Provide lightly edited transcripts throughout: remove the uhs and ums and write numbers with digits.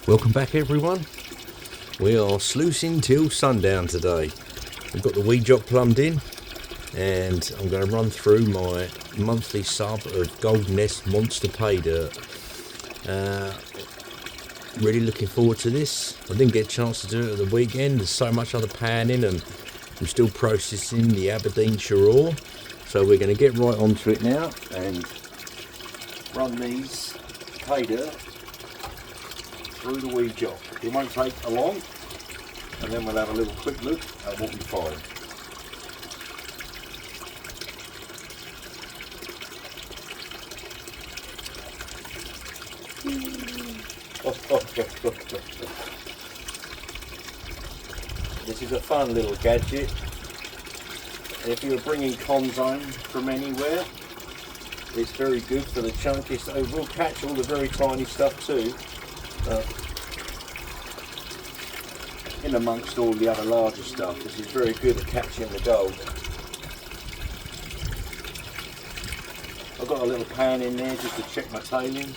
Welcome back everyone. We are sluicing till sundown today. We've got the wee jock plumbed in and I'm going to run through my monthly sub of Gold Nest Monster Pay Dirt. Really looking forward to this. I didn't get a chance to do it at the weekend. There's so much other panning and I'm still processing the Aberdeenshire ore. So we're going to get right onto it now and run these pay dirt through the wee jock. It won't take a long, and then we'll have a little quick look at what we find. This is a fun little gadget. If you're bringing conzone from anywhere, it's very good for the chunkiest. It will catch all the very tiny stuff too, in amongst all the other larger stuff. This is very good at catching the gold. I've got a little pan in there just to check my tailings.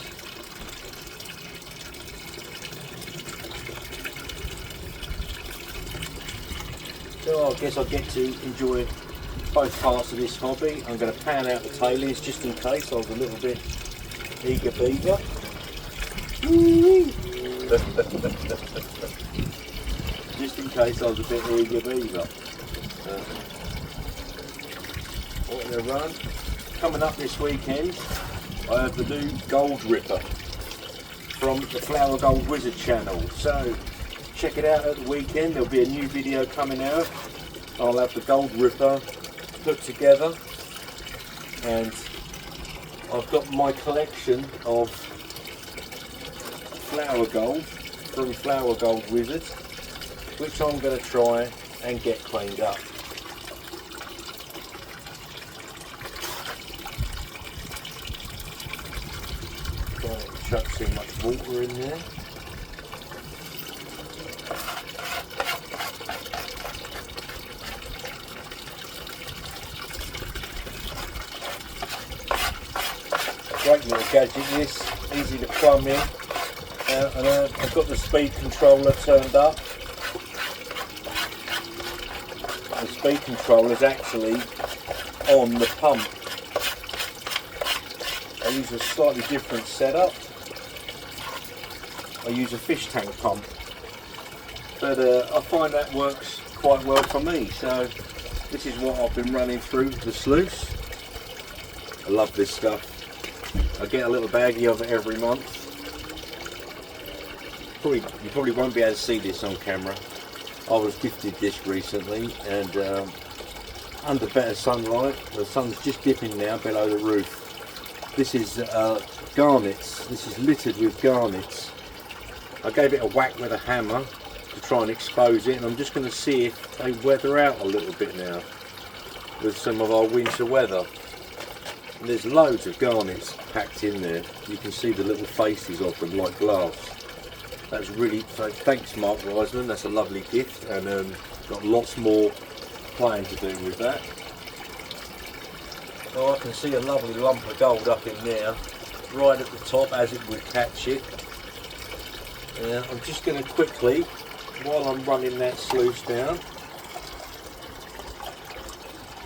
So I guess I get to enjoy both parts of this hobby. I'm going to pan out the tailings just in case I was a little bit eager beaver. Just in case I was a bit eager beaver. What they run. Coming up this weekend, I have the new Gold Ripper from the Flower Gold Wizard channel. So check it out at the weekend. There'll be a new video coming out. I'll have the Gold Ripper put together, and I've got my collection of flower gold from Flower Gold Wizard, which I'm going to try and get cleaned up. Don't chuck too much water in there. Great little gadget this, easy to plumb in. And I've got the speed controller turned up. The speed controller is actually on the pump. I use a slightly different setup. I use a fish tank pump, but I find that works quite well for me. So this is what I've been running through the sluice. I love this stuff. I get a little baggie of it every month. You probably won't be able to see this on camera. I was gifted this recently, and under better sunlight, the sun's just dipping now below the roof. This is garnets. This is littered with garnets. I gave it a whack with a hammer to try and expose it, and I'm just going to see if they weather out a little bit now with some of our winter weather. And there's loads of garnets packed in there. You can see the little faces of them like glass. That's really, so thanks Mark Wiseman, that's a lovely gift, and got lots more playing to do with that. Oh, I can see a lovely lump of gold up in there, right at the top as it would catch it. I'm just going to quickly, while I'm running that sluice down,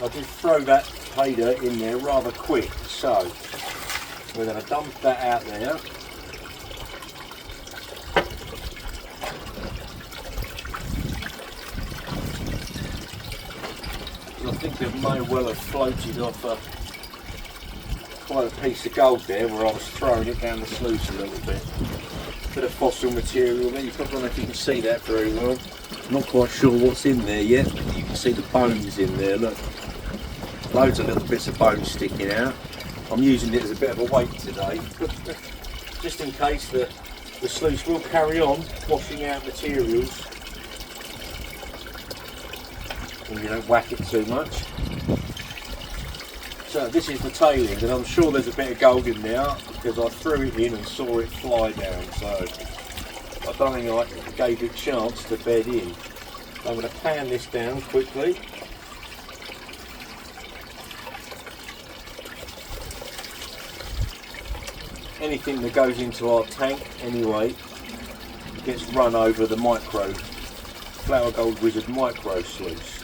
I'll just throw that pay dirt in there rather quick. So we're going to dump that out there. I think it may well have floated off quite a piece of gold there where I was throwing it down the sluice a little bit. Bit of fossil material there. I don't know if you can see that very well. Not quite sure what's in there yet. You can see the bones in there, look. Loads of little bits of bones sticking out. I'm using it as a bit of a weight today. Just in case the sluice will carry on washing out materials. And you don't whack it too much. So this is the tailings, and I'm sure there's a bit of gold in there because I threw it in and saw it fly down, so I don't think I gave it a chance to bed in. So I'm going to pan this down quickly. Anything that goes into our tank anyway gets run over the micro Flower Gold Wizard micro sluice.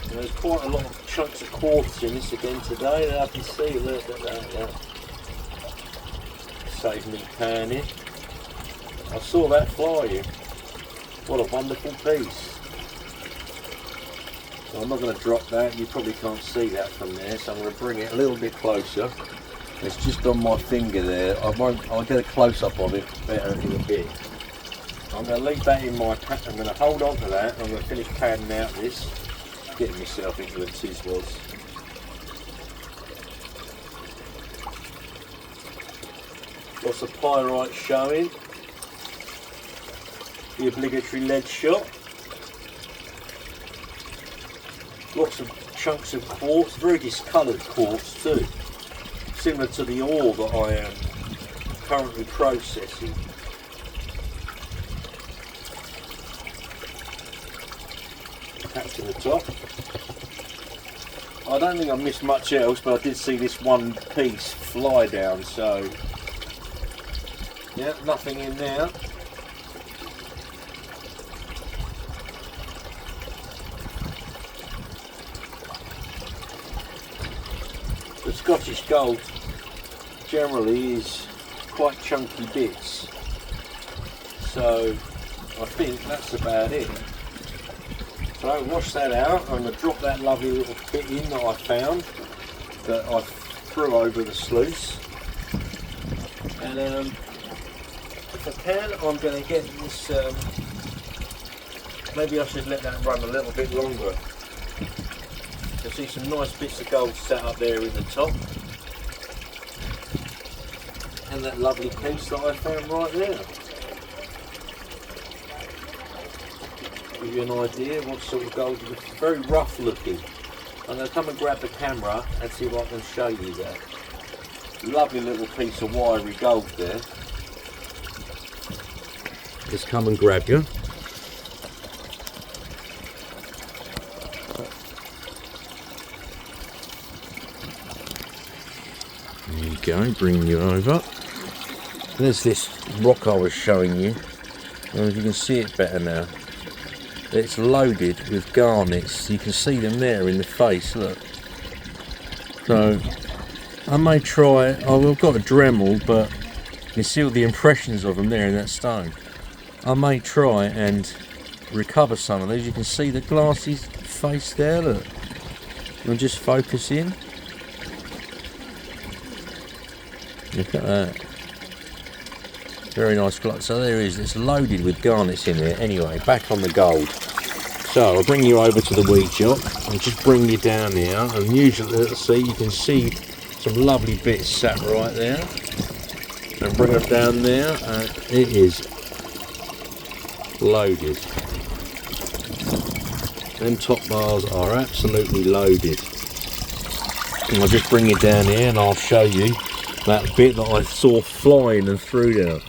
And there's quite a lot of chunks of quartz in this again today that I can see. Look at that. Save me panning. I saw that flying. What a wonderful piece. So I'm not going to drop that, you probably can't see that from there, so I'm going to bring it a little bit closer. It's just on my finger there. I'll get a close-up of it better in a bit. I'm going to leave that in my pack. I'm going to hold on to that. I'm going to finish panning out this, getting myself into a tiz-was. Lots of pyrite showing. The obligatory lead shot. Lots of chunks of quartz, very discoloured quartz too, similar to the ore that I am currently processing. Back to the top. I don't think I missed much else, but I did see this one piece fly down, so yeah, nothing in there. The Scottish gold generally is quite chunky bits, so I think that's about it. So wash that out. I'm going to drop that lovely little bit in that I found, that I threw over the sluice, and if I can, I'm going to get this, maybe I should let that run a little bit longer. You see some nice bits of gold sat up there in the top, and that lovely piece that I found right there. Give you an idea what sort of gold it is. Very rough looking. I'm going to come and grab the camera and see if I can show you that. Lovely little piece of wiry gold there. Just come and grab you. There you go, bring you over. There's this rock I was showing you. I don't know if you can see it better now. It's loaded with garnets. You can see them there in the face, look. So I may try, I've got a Dremel, but you can see all the impressions of them there in that stone. I may try and recover some of these. You can see the glassy face there, look. And just focus in. Look at that. Very nice glass. So there is, it's loaded with garnets in there. Anyway, back on the gold. So I'll bring you over to the weed shop and just bring you down here. And usually, let's see, you can see some lovely bits sat right there. And bring them down there, and it is loaded. Them top bars are absolutely loaded. And I'll just bring you down here and I'll show you that bit that I saw flying and through there.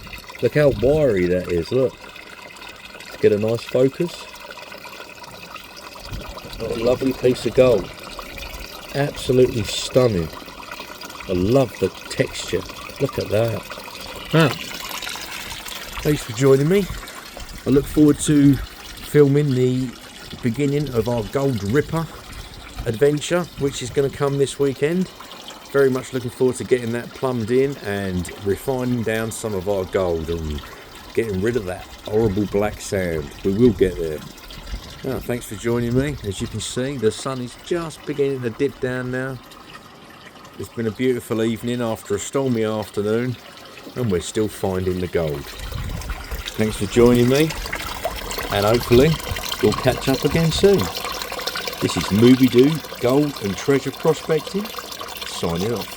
Look how wiry that is, look. Let's get a nice focus. What a lovely piece of gold. Absolutely stunning. I love the texture. Look at that. Now, thanks for joining me. I look forward to filming the beginning of our Gold Ripper adventure, which is going to come this weekend. Very much looking forward to getting that plumbed in and refining down some of our gold and getting rid of that horrible black sand. We will get there. Now, thanks for joining me. As you can see, the sun is just beginning to dip down now. It's been a beautiful evening after a stormy afternoon, and we're still finding the gold. Thanks for joining me, and hopefully we'll catch up again soon. This is Movie Do Gold and Treasure Prospecting, signing off.